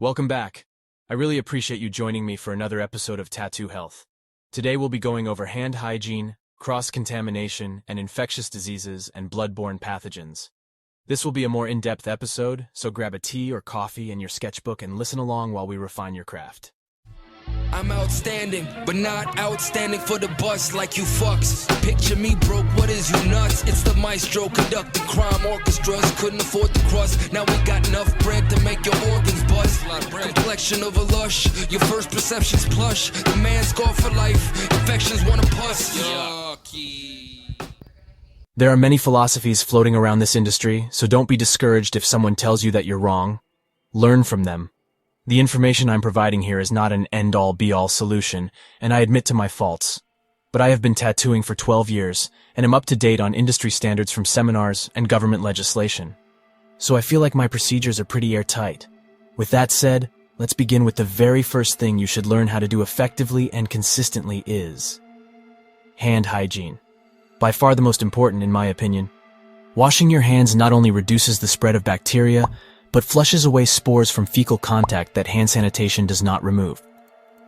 Welcome back. I really appreciate you joining me for another episode of Tattoo Health. Today we'll be going over hand hygiene, cross-contamination, and infectious diseases and bloodborne pathogens. This will be a more in-depth episode, so grab a tea or coffee and your sketchbook and listen along while we refine your craft. I'm outstanding, but not outstanding for the bus like you fucks. Picture me broke, what is you nuts? It's the maestro conducting crime orchestras. Couldn't afford the crust, now we got enough bread to make your organs buzz. Complexion of a lush, your first perception's plush. The man's scarred for life, infections wanna pus. Yucky. There are many philosophies floating around this industry, so don't be discouraged if someone tells you that you're wrong. Learn from them. The information I'm providing here is not an end-all be-all solution, and I admit to my faults. But I have been tattooing for 12 years, and am up to date on industry standards from seminars and government legislation. So I feel like my procedures are pretty airtight. With that said, let's begin with the very first thing you should learn how to do effectively and consistently is hand hygiene. By far the most important, in my opinion. Washing your hands not only reduces the spread of bacteria, but flushes away spores from fecal contact that hand sanitation does not remove.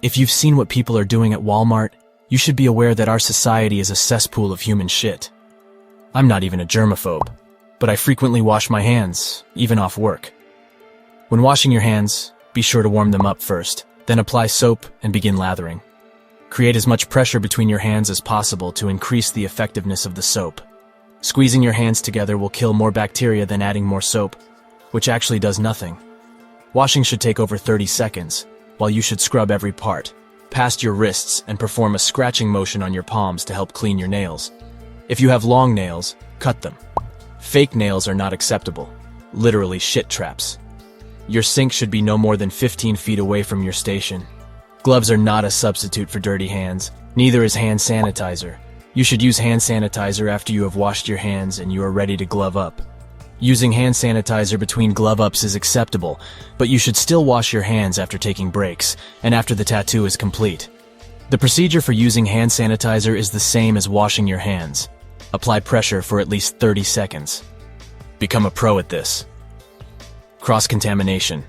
If you've seen what people are doing at Walmart, you should be aware that our society is a cesspool of human shit. I'm not even a germaphobe, but I frequently wash my hands, even off work. When washing your hands, be sure to warm them up first, then apply soap and begin lathering. Create as much pressure between your hands as possible to increase the effectiveness of the soap. Squeezing your hands together will kill more bacteria than adding more soap, which actually does nothing. Washing should take over 30 seconds, while you should scrub every part, past your wrists, and perform a scratching motion on your palms to help clean your nails. If you have long nails, cut them. Fake nails are not acceptable, literally shit traps. Your sink should be no more than 15 feet away from your station. Gloves are not a substitute for dirty hands, neither is hand sanitizer. You should use hand sanitizer after you have washed your hands and you are ready to glove up. Using hand sanitizer between glove-ups is acceptable, but you should still wash your hands after taking breaks, and after the tattoo is complete. The procedure for using hand sanitizer is the same as washing your hands. Apply pressure for at least 30 seconds. Become a pro at this. Cross-contamination.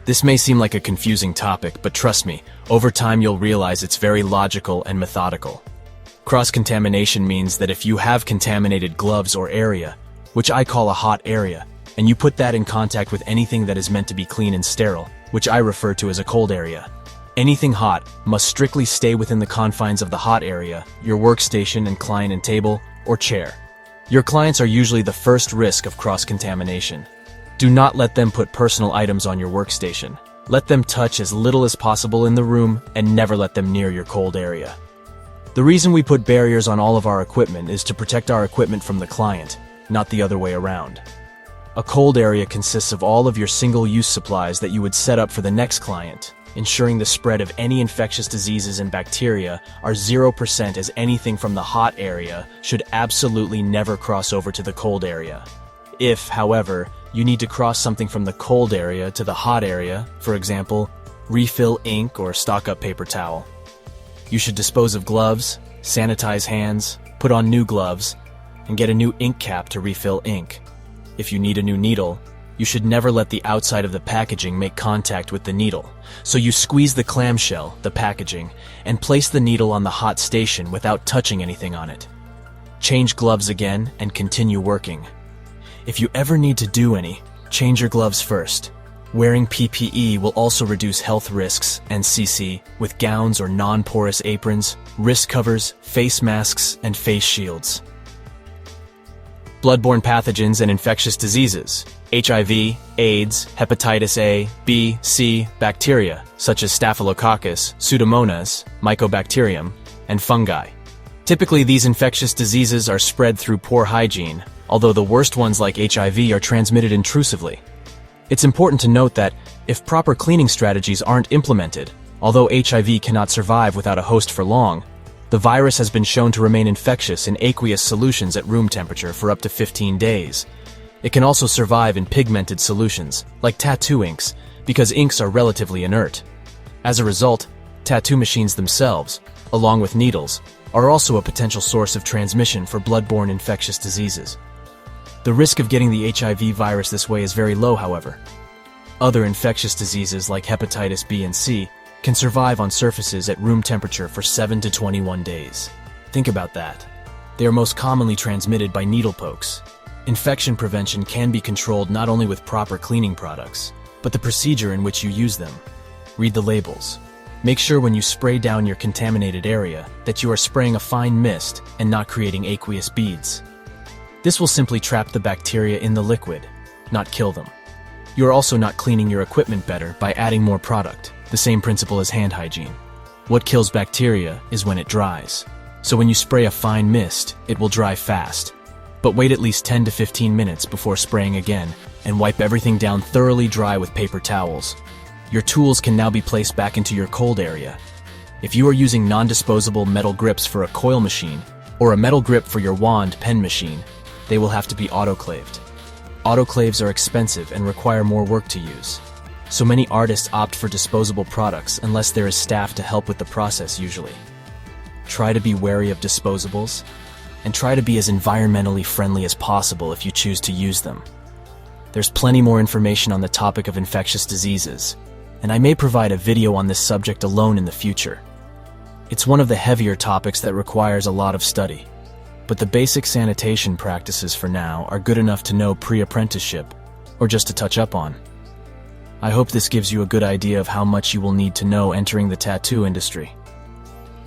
This may seem like a confusing topic, but trust me, over time you'll realize it's very logical and methodical. Cross-contamination means that if you have contaminated gloves or area, which I call a hot area, and you put that in contact with anything that is meant to be clean and sterile, which I refer to as a cold area. Anything hot must strictly stay within the confines of the hot area, your workstation and client and table, or chair. Your clients are usually the first risk of cross-contamination. Do not let them put personal items on your workstation. Let them touch as little as possible in the room and never let them near your cold area. The reason we put barriers on all of our equipment is to protect our equipment from the client, not the other way around. A cold area consists of all of your single-use supplies that you would set up for the next client, ensuring the spread of any infectious diseases and bacteria are 0%, as anything from the hot area should absolutely never cross over to the cold area. If, however, you need to cross something from the cold area to the hot area, for example, refill ink or stock up paper towel, you should dispose of gloves, sanitize hands, put on new gloves, and get a new ink cap to refill ink. If you need a new needle, you should never let the outside of the packaging make contact with the needle. So you squeeze the clamshell, the packaging, and place the needle on the hot station without touching anything on it. Change gloves again and continue working. If you ever need to do any, change your gloves first. Wearing PPE will also reduce health risks, NCC, with gowns or non-porous aprons, wrist covers, face masks, and face shields. Bloodborne pathogens and infectious diseases, HIV, AIDS, Hepatitis A, B, C, bacteria, such as Staphylococcus, Pseudomonas, Mycobacterium, and fungi. Typically, these infectious diseases are spread through poor hygiene, although the worst ones like HIV are transmitted intrusively. It's important to note that, if proper cleaning strategies aren't implemented, although HIV cannot survive without a host for long, the virus has been shown to remain infectious in aqueous solutions at room temperature for up to 15 days. It can also survive in pigmented solutions, like tattoo inks, because inks are relatively inert. As a result, tattoo machines themselves, along with needles, are also a potential source of transmission for bloodborne infectious diseases. The risk of getting the HIV virus this way is very low, however. Other infectious diseases like hepatitis B and C can survive on surfaces at room temperature for 7 to 21 days. Think about that. They are most commonly transmitted by needle pokes. Infection prevention can be controlled not only with proper cleaning products, but the procedure in which you use them. Read the labels. Make sure when you spray down your contaminated area that you are spraying a fine mist and not creating aqueous beads. This will simply trap the bacteria in the liquid, not kill them. You are also not cleaning your equipment better by adding more product, the same principle as hand hygiene. What kills bacteria is when it dries. So when you spray a fine mist, it will dry fast. But wait at least 10 to 15 minutes before spraying again and wipe everything down thoroughly dry with paper towels. Your tools can now be placed back into your cold area. If you are using non-disposable metal grips for a coil machine or a metal grip for your wand pen machine, they will have to be autoclaved. Autoclaves are expensive and require more work to use. So many artists opt for disposable products unless there is staff to help with the process usually. Try to be wary of disposables, and try to be as environmentally friendly as possible if you choose to use them. There's plenty more information on the topic of infectious diseases, and I may provide a video on this subject alone in the future. It's one of the heavier topics that requires a lot of study, but the basic sanitation practices for now are good enough to know pre-apprenticeship, or just to touch up on. I hope this gives you a good idea of how much you will need to know entering the tattoo industry.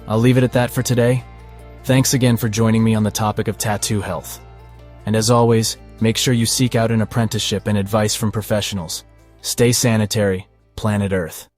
I'll leave it at that for today. Thanks again for joining me on the topic of tattoo health. And as always, make sure you seek out an apprenticeship and advice from professionals. Stay sanitary, planet Earth.